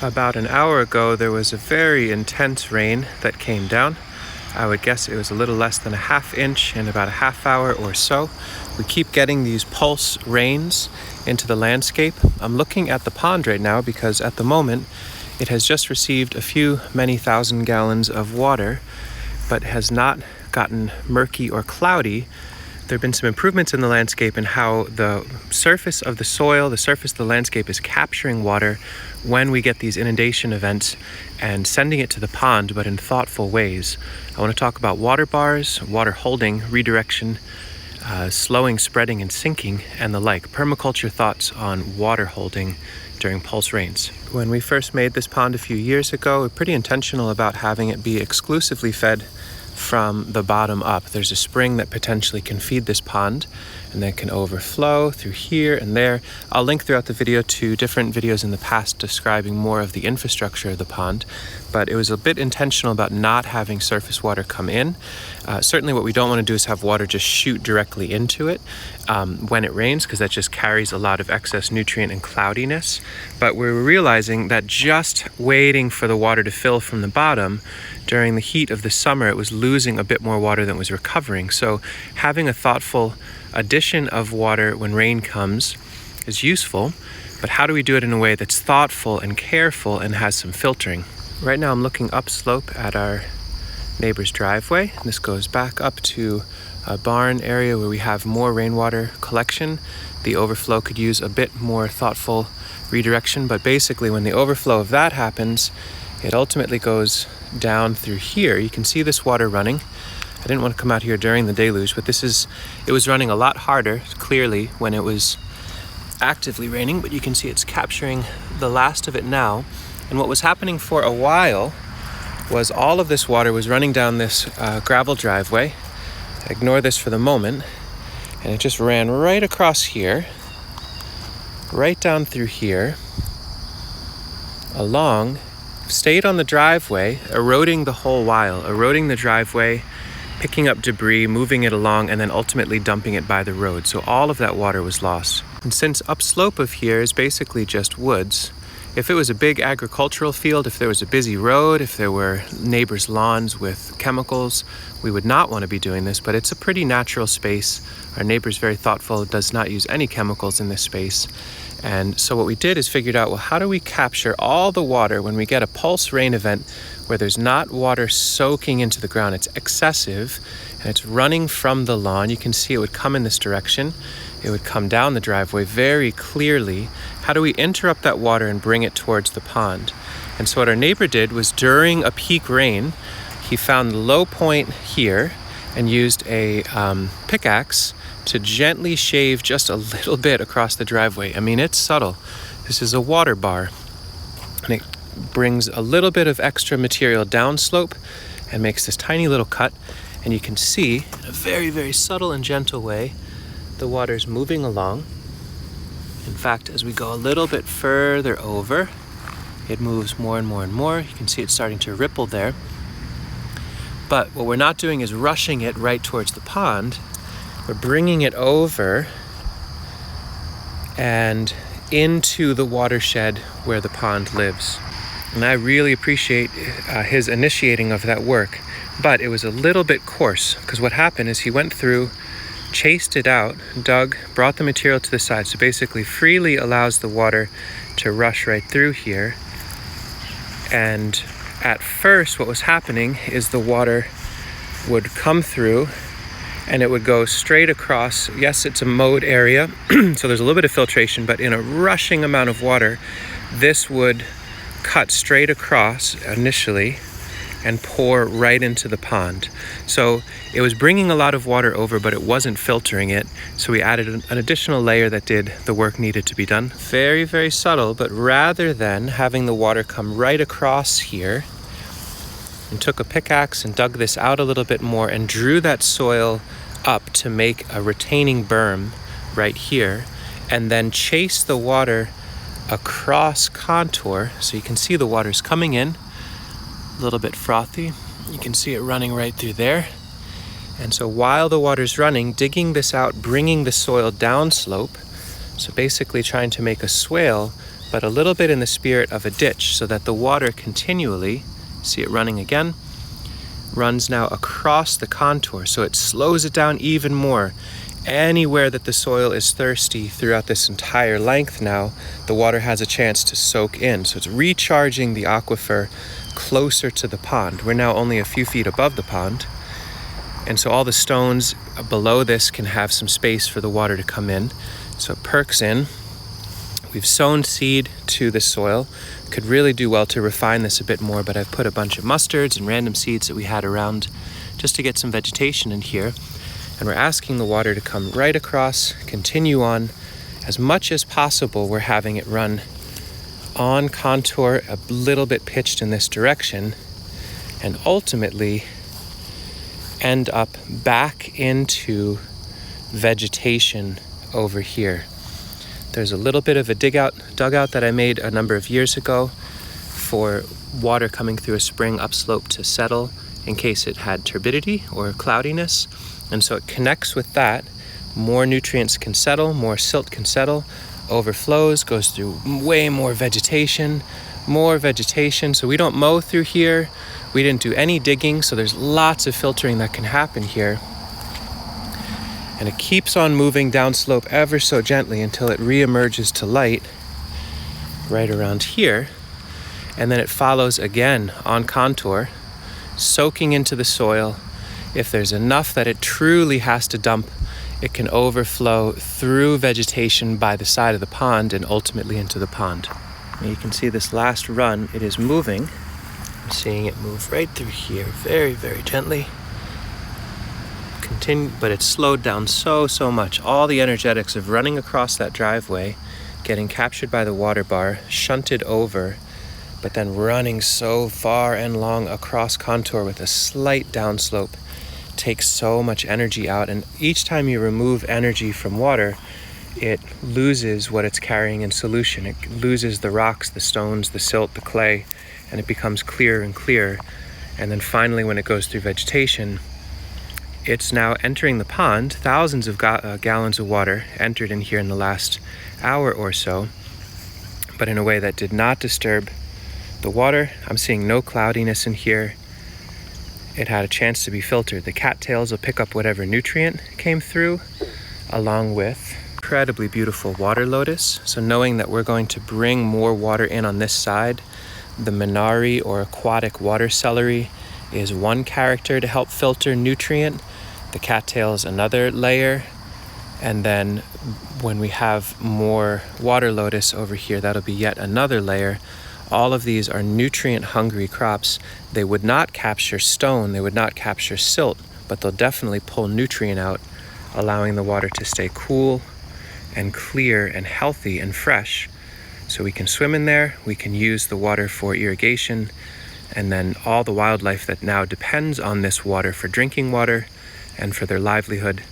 About an hour ago, there was a very intense rain that came down. I would guess it was a little less than a half inch in about a half hour or so. We keep getting these pulse rains into the landscape. I'm looking at the pond right now because at the moment it has just received a few many thousand gallons of water, but has not gotten murky or cloudy. There have been some improvements in the landscape in how the surface of the soil, the surface of the landscape is capturing water when we get these inundation events and sending it to the pond, but in thoughtful ways. I want to talk about water bars, water holding, redirection, slowing, spreading, and sinking, and the like. Permaculture thoughts on water holding during pulse rains. When we first made this pond a few years ago, we were pretty intentional about having it be exclusively fed from the bottom up. There's a spring that potentially can feed this pond and then can overflow through here and there. I'll link throughout the video to different videos in the past describing more of the infrastructure of the pond, but it was a bit intentional about not having surface water come in. Certainly what we don't want to do is have water just shoot directly into it when it rains, because that just carries a lot of excess nutrient and cloudiness. But we're realizing that just waiting for the water to fill from the bottom, during the heat of the summer, it was losing a bit more water than it was recovering. So having a thoughtful addition of water when rain comes is useful, but how do we do it in a way that's thoughtful and careful and has some filtering? Right now I'm looking upslope at our neighbor's driveway. This goes back up to a barn area where we have more rainwater collection. The overflow could use a bit more thoughtful redirection, but basically when the overflow of that happens, it ultimately goes down through here. You can see this water running. I didn't want to come out here during the deluge, but it was running a lot harder, clearly, when it was actively raining, but you can see it's capturing the last of it now. And what was happening for a while was all of this water was running down this gravel driveway. Ignore this for the moment. And it just ran right across here, right down through here, along, stayed on the driveway, eroding the whole while, eroding the driveway, picking up debris, moving it along, and then ultimately dumping it by the road. So all of that water was lost. And since upslope of here is basically just woods, if it was a big agricultural field, if there was a busy road, if there were neighbors' lawns with chemicals, we would not want to be doing this, but it's a pretty natural space. Our neighbor's very thoughtful, does not use any chemicals in this space. And so what we did is figured out, well, how do we capture all the water when we get a pulse rain event where there's not water soaking into the ground, it's excessive, and it's running from the lawn. You can see it would come in this direction. It would come down the driveway very clearly. How do we interrupt that water and bring it towards the pond? And so what our neighbor did was during a peak rain, he found the low point here and used a pickaxe to gently shave just a little bit across the driveway. I mean, it's subtle. This is a water bar, and it brings a little bit of extra material downslope and makes this tiny little cut. And you can see in a very, very subtle and gentle way, the water's moving along. In fact, as we go a little bit further over, it moves more and more and more. You can see it's starting to ripple there. But what we're not doing is rushing it right towards the pond. We're bringing it over and into the watershed where the pond lives. And I really appreciate his initiating of that work, but it was a little bit coarse, because what happened is he went through, chased it out, dug, brought the material to the side, so basically freely allows the water to rush right through here. And at first what was happening is the water would come through and it would go straight across. Yes, it's a mowed area, so there's a little bit of filtration, but in a rushing amount of water, this would cut straight across initially and pour right into the pond. So it was bringing a lot of water over, but it wasn't filtering it. So we added an additional layer that did the work needed to be done. Very, very subtle, but rather than having the water come right across here, and took a pickaxe and dug this out a little bit more and drew that soil up to make a retaining berm right here, and then chase the water across contour. So you can see the water's coming in, a little bit frothy. You can see it running right through there. And so while the water's running, digging this out, bringing the soil down slope, so basically trying to make a swale but a little bit in the spirit of a ditch, so that the water continually, see it running again, runs now across the contour, so it slows it down even more. Anywhere that the soil is thirsty throughout this entire length now, the water has a chance to soak in. So it's recharging the aquifer closer to the pond. We're now only a few feet above the pond, and so all the stones below this can have some space for the water to come in. So it perks in. We've sown seed to the soil. Could really do well to refine this a bit more, but I've put a bunch of mustards and random seeds that we had around just to get some vegetation in here. And we're asking the water to come right across, continue on. As much as possible, we're having it run on contour, a little bit pitched in this direction, and ultimately end up back into vegetation over here. There's a little bit of a dugout that I made a number of years ago for water coming through a spring upslope to settle in case it had turbidity or cloudiness. And so it connects with that. More nutrients can settle, more silt can settle, overflows, goes through way more vegetation. So we don't mow through here. We didn't do any digging, so there's lots of filtering that can happen here. And it keeps on moving downslope ever so gently until it reemerges to light right around here. And then it follows again on contour, soaking into the soil. If there's enough that it truly has to dump, it can overflow through vegetation by the side of the pond and ultimately into the pond. And you can see this last run, it is moving. I'm seeing it move right through here, very, very gently. Continue, but it's slowed down so much. All the energetics of running across that driveway, getting captured by the water bar, shunted over, but then running so far and long across contour with a slight downslope takes so much energy out. And each time you remove energy from water, it loses what it's carrying in solution. It loses the rocks, the stones, the silt, the clay, and it becomes clearer and clearer. And then finally, when it goes through vegetation, it's now entering the pond. Thousands of gallons of water entered in here in the last hour or so, but in a way that did not disturb the water. I'm seeing no cloudiness in here. It had a chance to be filtered. The cattails will pick up whatever nutrient came through, along with incredibly beautiful water lotus. So knowing that we're going to bring more water in on this side, the minari or aquatic water celery is one character to help filter nutrient. The cattails another layer. And then when we have more water lotus over here, that'll be yet another layer. All of these are nutrient-hungry crops. They would not capture stone, they would not capture silt, but they'll definitely pull nutrient out, allowing the water to stay cool and clear and healthy and fresh. So we can swim in there, we can use the water for irrigation, and then all the wildlife that now depends on this water for drinking water and for their livelihood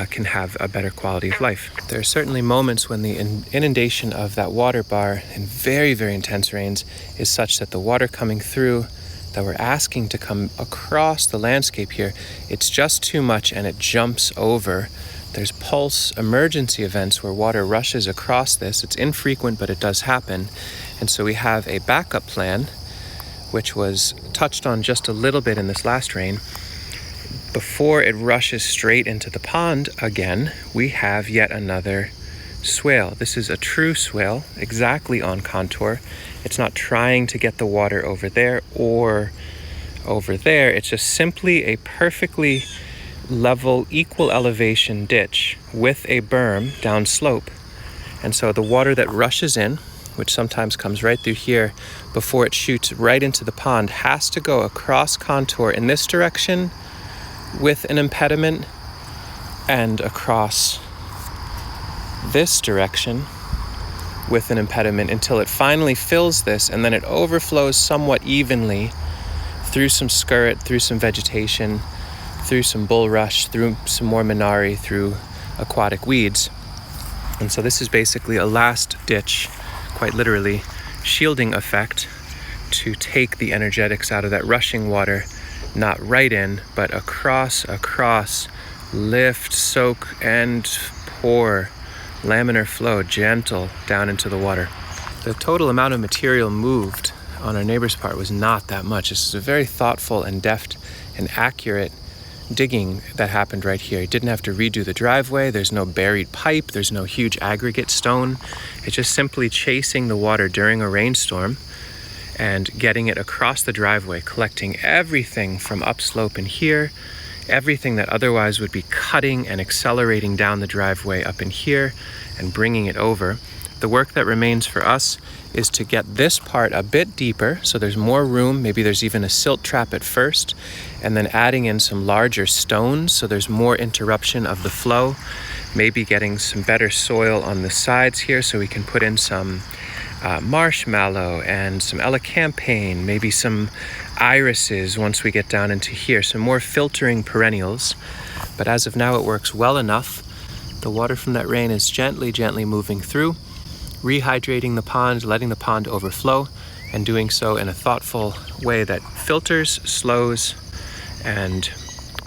can have a better quality of life. There are certainly moments when the inundation of that water bar in very, very intense rains is such that the water coming through that we're asking to come across the landscape here, it's just too much and it jumps over. There's pulse emergency events where water rushes across this. It's infrequent, but it does happen. And so we have a backup plan, which was touched on just a little bit in this last rain. Before it rushes straight into the pond again, we have yet another swale. This is a true swale, exactly on contour. It's not trying to get the water over there or over there. It's just simply a perfectly level, equal elevation ditch with a berm down slope. And so the water that rushes in, which sometimes comes right through here before it shoots right into the pond, has to go across contour in this direction with an impediment and across this direction with an impediment until it finally fills this, and then it overflows somewhat evenly through some scurret, through some vegetation, through some bulrush, through some more minari, through aquatic weeds. And so this is basically a last ditch, quite literally, shielding effect to take the energetics out of that rushing water, not right in, but across, lift, soak, and pour, laminar flow, gentle down into the water. The total amount of material moved on our neighbor's part was not that much. This is a very thoughtful and deft and accurate digging that happened right here. He didn't have to redo the driveway. There's no buried pipe. There's no huge aggregate stone. It's just simply chasing the water during a rainstorm and getting it across the driveway, collecting everything from upslope in here, everything that otherwise would be cutting and accelerating down the driveway up in here and bringing it over. The work that remains for us is to get this part a bit deeper so there's more room. Maybe there's even a silt trap at first, and then adding in some larger stones so there's more interruption of the flow. Maybe getting some better soil on the sides here so we can put in some marshmallow and some elecampane, maybe some irises once we get down into here, some more filtering perennials. But as of now, it works well enough. The water from that rain is gently moving through, rehydrating the pond, letting the pond overflow, and doing so in a thoughtful way that filters, slows, and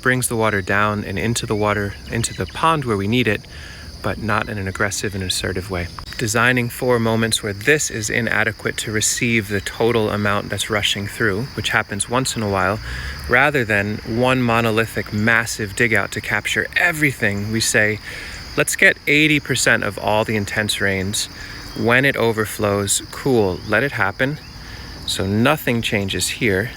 brings the water down and into the pond where we need it, but not in an aggressive and assertive way. Designing for moments where this is inadequate to receive the total amount that's rushing through, which happens once in a while, rather than one monolithic massive dig out to capture everything. We say, let's get 80% of all the intense rains. When it overflows, cool, let it happen. So nothing changes here.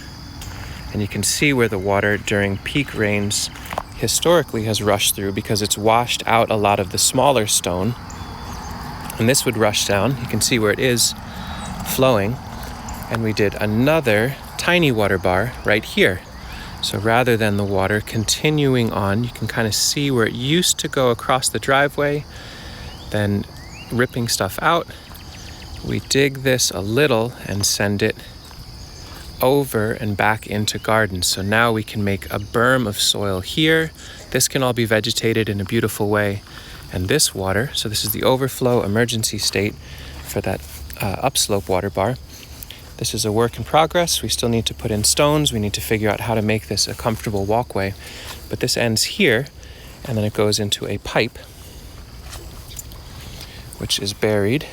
And you can see where the water during peak rains historically has rushed through because it's washed out a lot of the smaller stone. And this would rush down. You can see where it is flowing. And we did another tiny water bar right here. So rather than the water continuing on, you can kind of see where it used to go across the driveway, then ripping stuff out. We dig this a little and send it over and back into gardens. So now we can make a berm of soil here. This can all be vegetated in a beautiful way. And this water, so this is the overflow emergency state for that upslope water bar. This is a work in progress. We still need to put in stones. We need to figure out how to make this a comfortable walkway. But this ends here, and then it goes into a pipe, which is buried,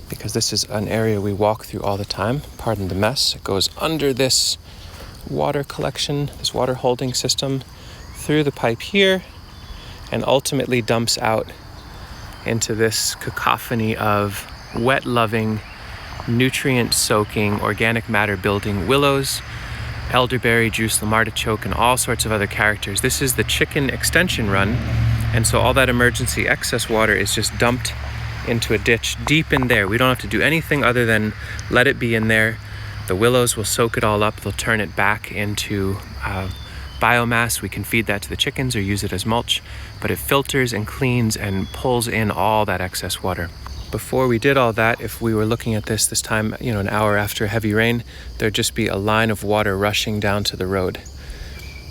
because this is an area we walk through all the time. Pardon the mess. It goes under this water collection, this water holding system, through the pipe here, and ultimately dumps out into this cacophony of wet-loving, nutrient-soaking, organic matter-building willows, elderberry, Jerusalem artichoke, and all sorts of other characters. This is the chicken extension run, and so all that emergency excess water is just dumped into a ditch deep in there. We don't have to do anything other than let it be in there. The willows will soak it all up. They'll turn it back into biomass. We can feed that to the chickens or use it as mulch, but it filters and cleans and pulls in all that excess water. Before we did all that, if we were looking at this time, an hour after heavy rain, there'd just be a line of water rushing down to the road.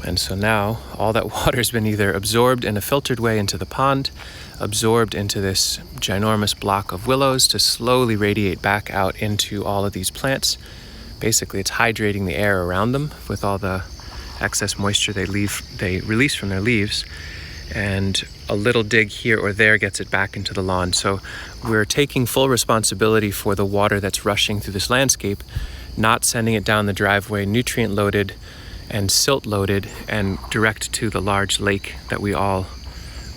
And so now all that water's been either absorbed in a filtered way into the pond, absorbed into this ginormous block of willows to slowly radiate back out into all of these plants. Basically, it's hydrating the air around them with all the excess moisture they release from their leaves, and a little dig here or there gets it back into the lawn. So we're taking full responsibility for the water that's rushing through this landscape, not sending it down the driveway nutrient loaded and silt loaded and direct to the large lake that we all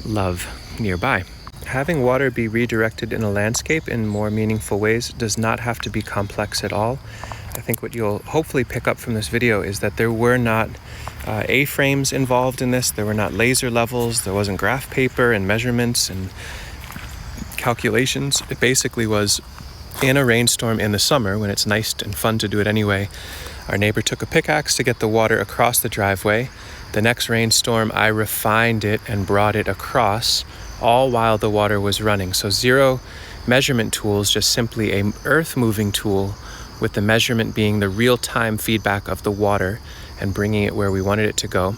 love nearby. Having water be redirected in a landscape in more meaningful ways does not have to be complex at all. I think what you'll hopefully pick up from this video is that there were not A-frames involved in this. There were not laser levels. There wasn't graph paper and measurements and calculations. It basically was in a rainstorm in the summer when it's nice and fun to do it anyway. Our neighbor took a pickaxe to get the water across the driveway. The next rainstorm, I refined it and brought it across, all while the water was running. So zero measurement tools, just simply a earth-moving tool with the measurement being the real-time feedback of the water and bringing it where we wanted it to go.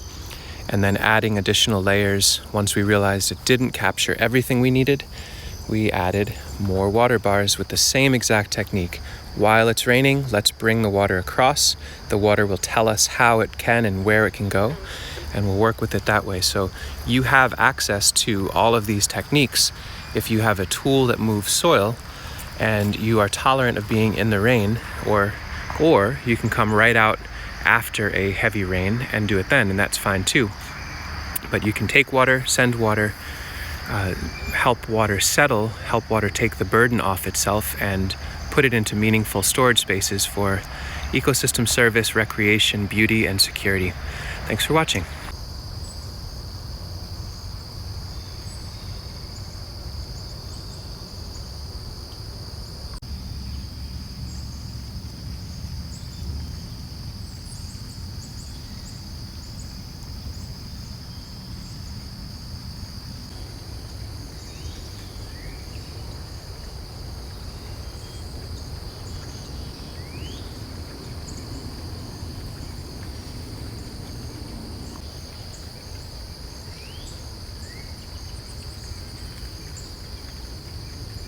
And then adding additional layers. Once we realized it didn't capture everything we needed, we added more water bars with the same exact technique. While it's raining, let's bring the water across. The water will tell us how it can and where it can go, and we'll work with it that way. So you have access to all of these techniques if you have a tool that moves soil and you are tolerant of being in the rain, or you can come right out after a heavy rain and do it then, and that's fine too. But you can take water, send water, help water settle, help water take the burden off itself, and put it into meaningful storage spaces for ecosystem service, recreation, beauty, and security. Thanks for watching.